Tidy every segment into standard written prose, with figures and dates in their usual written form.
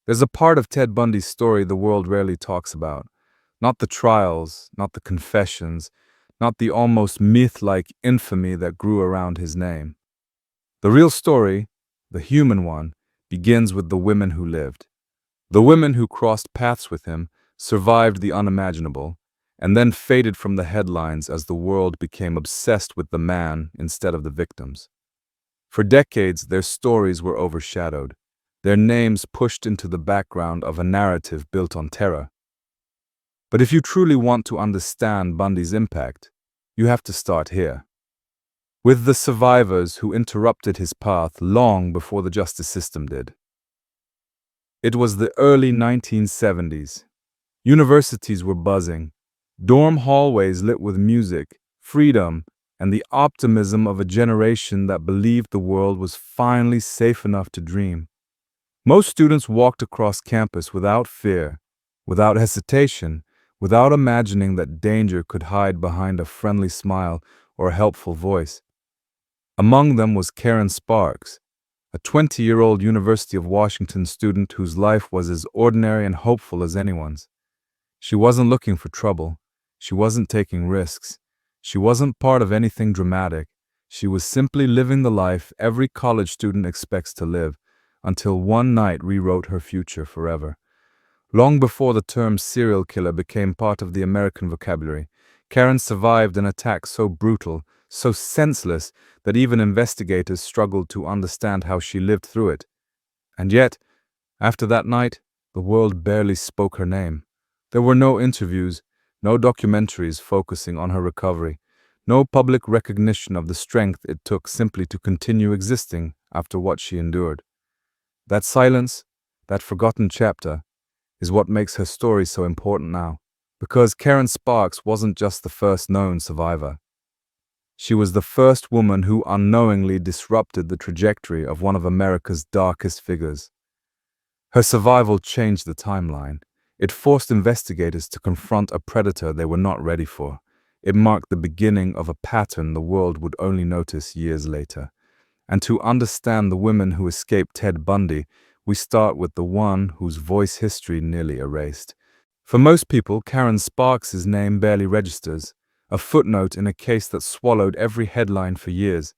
There's a part of Ted Bundy's story the world rarely talks about. Not the trials, not the confessions, not the almost myth-like infamy that grew around his name. The real story, the human one, begins with the women who lived. The women who crossed paths with him, survived the unimaginable, and then faded from the headlines as the world became obsessed with the man instead of the victims. For decades, their stories were overshadowed, their names pushed into the background of a narrative built on terror. But if you truly want to understand Bundy's impact, you have to start here, with the survivors who interrupted his path long before the justice system did. It was the early 1970s. Universities were buzzing, dorm hallways lit with music, freedom, and the optimism of a generation that believed the world was finally safe enough to dream. Most students walked across campus without fear, without hesitation, without imagining that danger could hide behind a friendly smile or a helpful voice. Among them was Karen Sparks, a 20-year-old University of Washington student whose life was as ordinary and hopeful as anyone's. She wasn't looking for trouble. She wasn't taking risks. She wasn't part of anything dramatic. She was simply living the life every college student expects to live, until one night rewrote her future forever. Long before the term serial killer became part of the American vocabulary, Karen survived an attack so brutal, so senseless, that even investigators struggled to understand how she lived through it. And yet, after that night, the world barely spoke her name. There were no interviews, no documentaries focusing on her recovery, no public recognition of the strength it took simply to continue existing after what she endured. That silence, that forgotten chapter, is what makes her story so important now. Because Karen Sparks wasn't just the first known survivor. She was the first woman who unknowingly disrupted the trajectory of one of America's darkest figures. Her survival changed the timeline. It forced investigators to confront a predator they were not ready for. It marked the beginning of a pattern the world would only notice years later. And to understand the women who escaped Ted Bundy, we start with the one whose voice history nearly erased. For most people, Karen Sparks' name barely registers, a footnote in a case that swallowed every headline for years.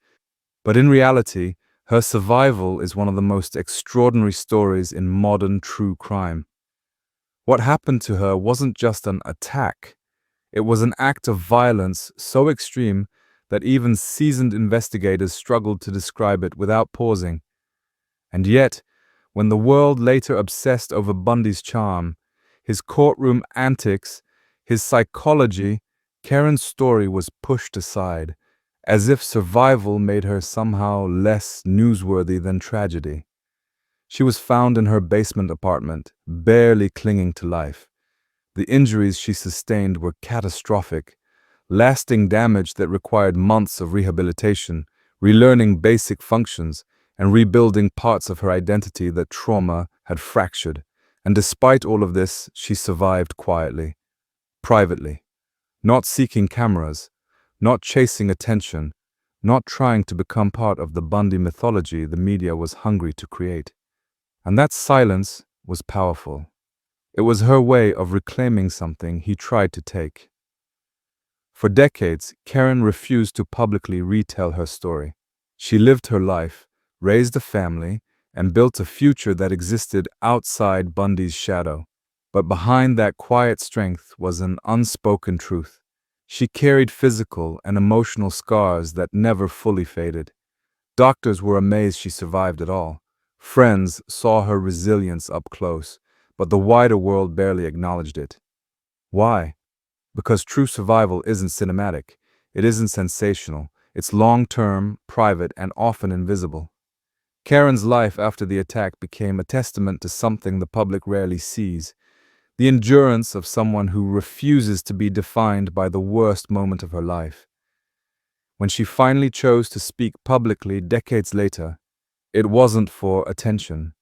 But in reality, her survival is one of the most extraordinary stories in modern true crime. What happened to her wasn't just an attack. It was an act of violence so extreme that even seasoned investigators struggled to describe it without pausing. And yet, when the world later obsessed over Bundy's charm, his courtroom antics, his psychology, Karen's story was pushed aside, as if survival made her somehow less newsworthy than tragedy. She was found in her basement apartment, barely clinging to life. The injuries she sustained were catastrophic, lasting damage that required months of rehabilitation, relearning basic functions, and rebuilding parts of her identity that trauma had fractured. And despite all of this, she survived quietly, privately, not seeking cameras, not chasing attention, not trying to become part of the Bundy mythology the media was hungry to create. And that silence was powerful. It was her way of reclaiming something he tried to take. For decades, Karen refused to publicly retell her story. She lived her life, raised a family, and built a future that existed outside Bundy's shadow. But behind that quiet strength was an unspoken truth. She carried physical and emotional scars that never fully faded. Doctors were amazed she survived at all. Friends saw her resilience up close, but the wider world barely acknowledged it. Why? Because true survival isn't cinematic. It isn't sensational. It's long-term, private, and often invisible. Karen's life after the attack became a testament to something the public rarely sees: the endurance of someone who refuses to be defined by the worst moment of her life. When she finally chose to speak publicly decades later, it wasn't for attention.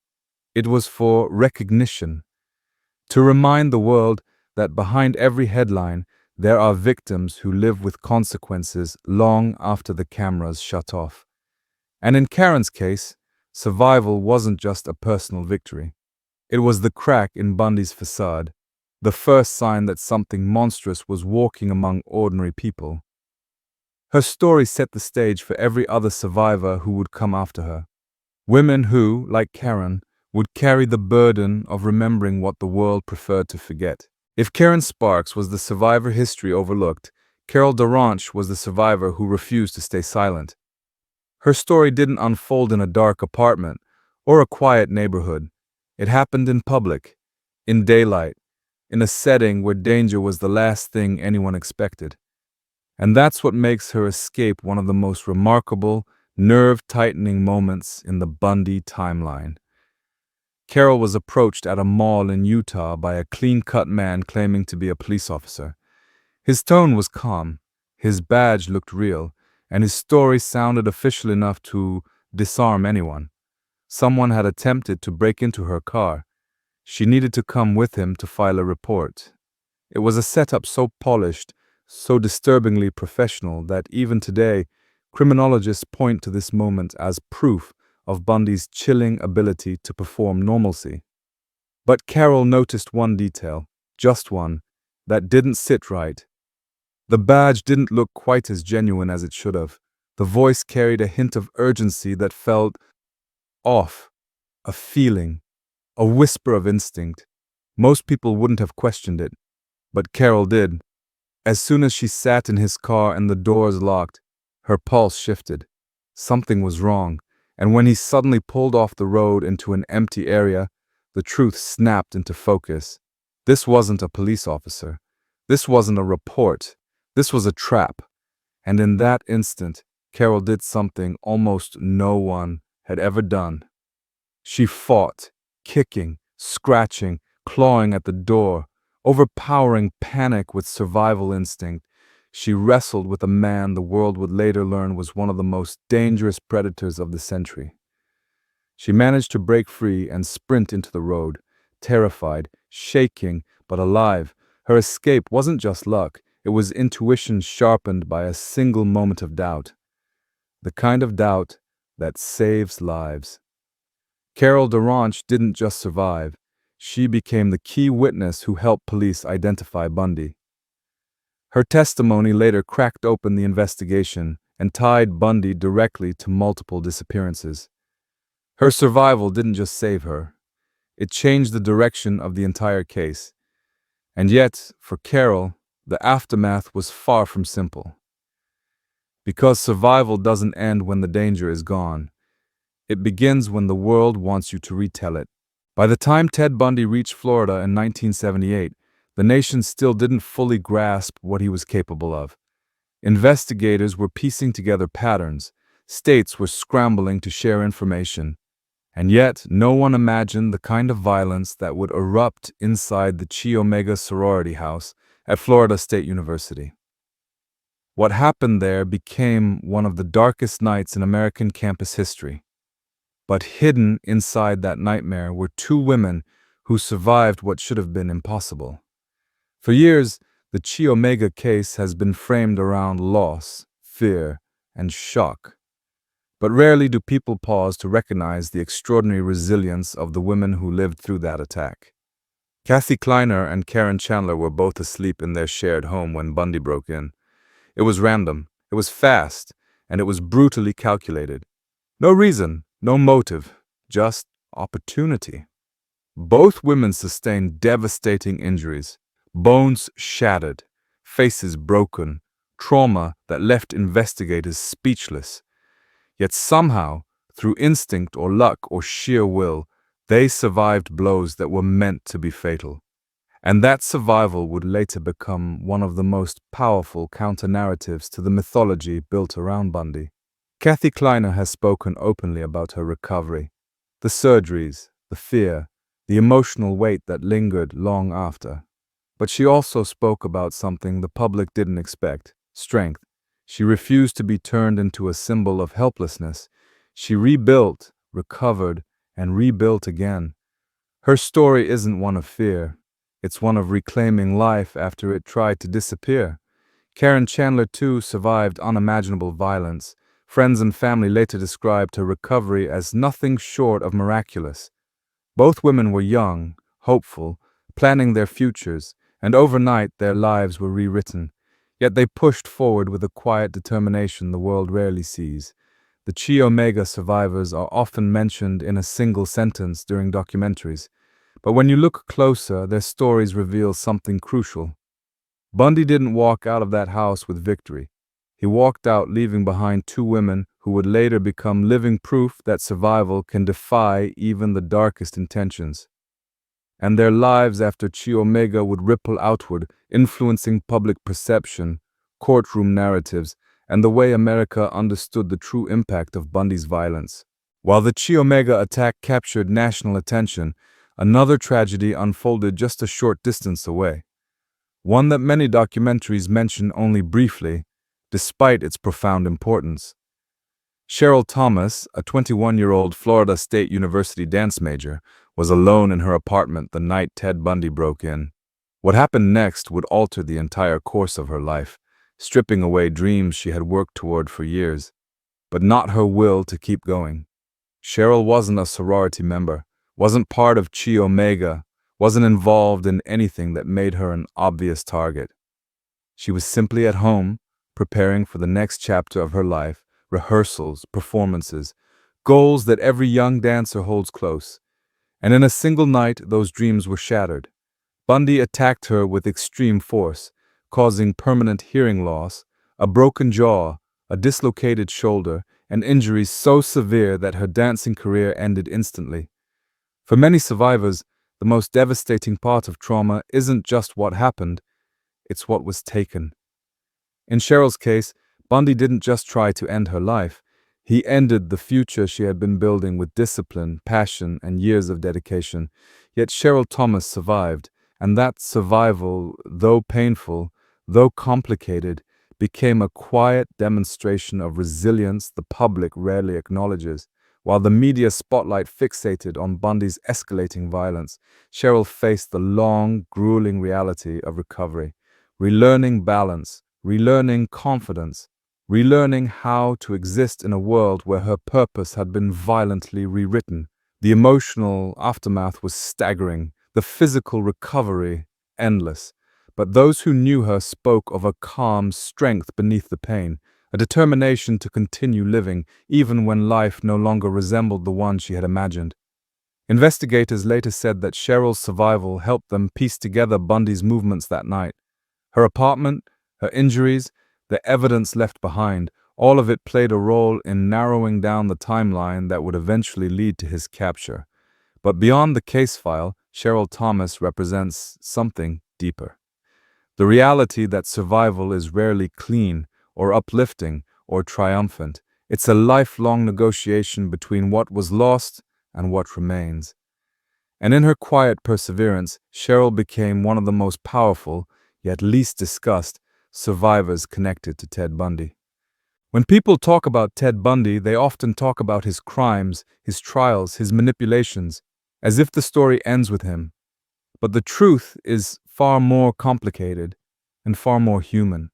It was for recognition. To remind the world that behind every headline, there are victims who live with consequences long after the cameras shut off. And in Karen's case, survival wasn't just a personal victory. It was the crack in Bundy's facade, the first sign that something monstrous was walking among ordinary people. Her story set the stage for every other survivor who would come after her. Women who, like Karen, would carry the burden of remembering what the world preferred to forget. If Karen Sparks was the survivor history overlooked, Carol DaRonch was the survivor who refused to stay silent. Her story didn't unfold in a dark apartment or a quiet neighborhood. It happened in public, in daylight, in a setting where danger was the last thing anyone expected. And that's what makes her escape one of the most remarkable, nerve-tightening moments in the Bundy timeline. Carol was approached at a mall in Utah by a clean-cut man claiming to be a police officer. His tone was calm, his badge looked real, and his story sounded official enough to disarm anyone. Someone had attempted to break into her car. She needed to come with him to file a report. It was a setup so polished, so disturbingly professional that even today, criminologists point to this moment as proof of Bundy's chilling ability to perform normalcy. But Carol noticed one detail, just one, that didn't sit right. The badge didn't look quite as genuine as it should have. The voice carried a hint of urgency that felt off, a feeling, a whisper of instinct. Most people wouldn't have questioned it, but Carol did. As soon as she sat in his car and the doors locked, her pulse shifted. Something was wrong, and when he suddenly pulled off the road into an empty area, the truth snapped into focus. This wasn't a police officer. This wasn't a report. This was a trap. And in that instant, Carol did something almost no one had ever done. She fought, kicking, scratching, clawing at the door, overpowering panic with survival instinct. She wrestled with a man the world would later learn was one of the most dangerous predators of the century. She managed to break free and sprint into the road, terrified, shaking, but alive. Her escape wasn't just luck, it was intuition sharpened by a single moment of doubt. The kind of doubt that saves lives. Carol DaRonch didn't just survive. She became the key witness who helped police identify Bundy. Her testimony later cracked open the investigation and tied Bundy directly to multiple disappearances. Her survival didn't just save her. It changed the direction of the entire case. And yet, for Carol, the aftermath was far from simple. Because survival doesn't end when the danger is gone. It begins when the world wants you to retell it. By the time Ted Bundy reached Florida in 1978, the nation still didn't fully grasp what he was capable of. Investigators were piecing together patterns. States were scrambling to share information. And yet, no one imagined the kind of violence that would erupt inside the Chi Omega sorority house at Florida State University. What happened there became one of the darkest nights in American campus history. But hidden inside that nightmare were two women who survived what should have been impossible. For years, the Chi Omega case has been framed around loss, fear, and shock. But rarely do people pause to recognize the extraordinary resilience of the women who lived through that attack. Kathy Kleiner and Karen Chandler were both asleep in their shared home when Bundy broke in. It was random, it was fast, and it was brutally calculated. No reason, no motive, just opportunity. Both women sustained devastating injuries, bones shattered, faces broken, trauma that left investigators speechless. Yet somehow, through instinct or luck or sheer will, they survived blows that were meant to be fatal. And that survival would later become one of the most powerful counter-narratives to the mythology built around Bundy. Kathy Kleiner has spoken openly about her recovery, the surgeries, the fear, the emotional weight that lingered long after. But she also spoke about something the public didn't expect: strength. She refused to be turned into a symbol of helplessness. She rebuilt, recovered, and rebuilt again. Her story isn't one of fear. It's one of reclaiming life after it tried to disappear. Karen Chandler, too, survived unimaginable violence. Friends and family later described her recovery as nothing short of miraculous. Both women were young, hopeful, planning their futures, and overnight their lives were rewritten. Yet they pushed forward with a quiet determination the world rarely sees. The Chi Omega survivors are often mentioned in a single sentence during documentaries, but when you look closer, their stories reveal something crucial. Bundy didn't walk out of that house with victory. He walked out leaving behind two women who would later become living proof that survival can defy even the darkest intentions. And their lives after Chi Omega would ripple outward, influencing public perception, courtroom narratives, and the way America understood the true impact of Bundy's violence. While the Chi Omega attack captured national attention, another tragedy unfolded just a short distance away. One that many documentaries mention only briefly, despite its profound importance. Cheryl Thomas, a 21-year-old Florida State University dance major, was alone in her apartment the night Ted Bundy broke in. What happened next would alter the entire course of her life, stripping away dreams she had worked toward for years, but not her will to keep going. Cheryl wasn't a sorority member, wasn't part of Chi Omega, wasn't involved in anything that made her an obvious target. She was simply at home, preparing for the next chapter of her life, rehearsals, performances, goals that every young dancer holds close. And in a single night, those dreams were shattered. Bundy attacked her with extreme force, causing permanent hearing loss, a broken jaw, a dislocated shoulder, and injuries so severe that her dancing career ended instantly. For many survivors, the most devastating part of trauma isn't just what happened, it's what was taken. In Cheryl's case, Bundy didn't just try to end her life. He ended the future she had been building with discipline, passion, and years of dedication. Yet Cheryl Thomas survived, and that survival, though painful, though complicated, became a quiet demonstration of resilience the public rarely acknowledges. While the media spotlight fixated on Bundy's escalating violence, Cheryl faced the long, grueling reality of recovery, relearning balance, relearning confidence, relearning how to exist in a world where her purpose had been violently rewritten. The emotional aftermath was staggering, the physical recovery endless. But those who knew her spoke of a calm strength beneath the pain, a determination to continue living even when life no longer resembled the one she had imagined. Investigators later said that Cheryl's survival helped them piece together Bundy's movements that night. Her apartment, her injuries, the evidence left behind, all of it played a role in narrowing down the timeline that would eventually lead to his capture. But beyond the case file, Cheryl Thomas represents something deeper. The reality that survival is rarely clean or uplifting or triumphant. It's a lifelong negotiation between what was lost and what remains. And in her quiet perseverance, Cheryl became one of the most powerful, yet least discussed, survivors connected to Ted Bundy. When people talk about Ted Bundy, they often talk about his crimes, his trials, his manipulations, as if the story ends with him. But the truth is far more complicated and far more human.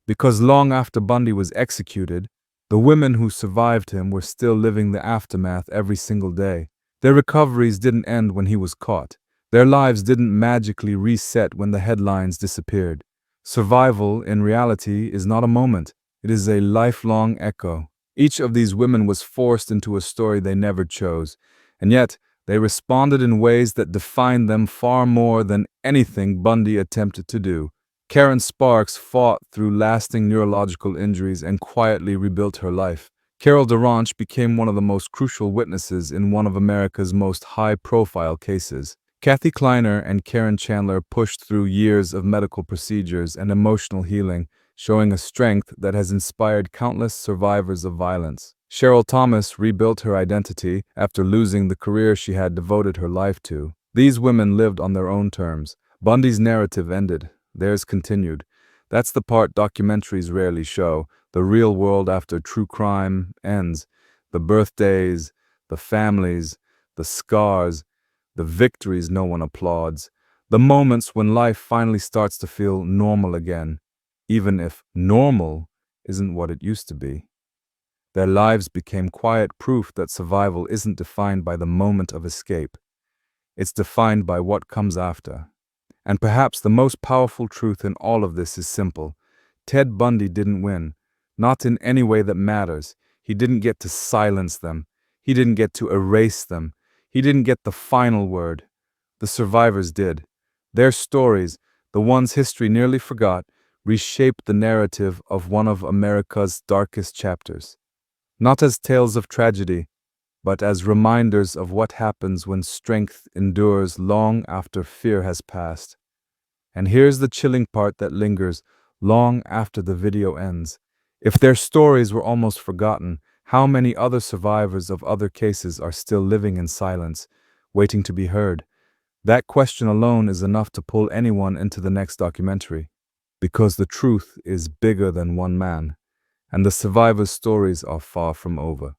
Because long after Bundy was executed, the women who survived him were still living the aftermath every single day. Their recoveries didn't end when he was caught. Their lives didn't magically reset when the headlines disappeared. Survival, in reality, is not a moment. It is a lifelong echo. Each of these women was forced into a story they never chose, and yet they responded in ways that defined them far more than anything Bundy attempted to do. Karen Sparks fought through lasting neurological injuries and quietly rebuilt her life. Carol DaRonch became one of the most crucial witnesses in one of America's most high-profile cases. Kathy Kleiner and Karen Chandler pushed through years of medical procedures and emotional healing, showing a strength that has inspired countless survivors of violence. Cheryl Thomas rebuilt her identity after losing the career she had devoted her life to. These women lived on their own terms. Bundy's narrative ended. Theirs continued. That's the part documentaries rarely show. The real world after true crime ends. The birthdays, the families, the scars, the victories no one applauds. The moments when life finally starts to feel normal again, even if normal isn't what it used to be. Their lives became quiet proof that survival isn't defined by the moment of escape. It's defined by what comes after. And perhaps the most powerful truth in all of this is simple. Ted Bundy didn't win, not in any way that matters. He didn't get to silence them. He didn't get to erase them. He didn't get the final word. The survivors did. Their stories, the ones history nearly forgot, reshaped the narrative of one of America's darkest chapters. Not as tales of tragedy, but as reminders of what happens when strength endures long after fear has passed. And here's the chilling part that lingers long after the video ends. If their stories were almost forgotten, how many other survivors of other cases are still living in silence, waiting to be heard? That question alone is enough to pull anyone into the next documentary. Because the truth is bigger than one man, and the survivors' stories are far from over.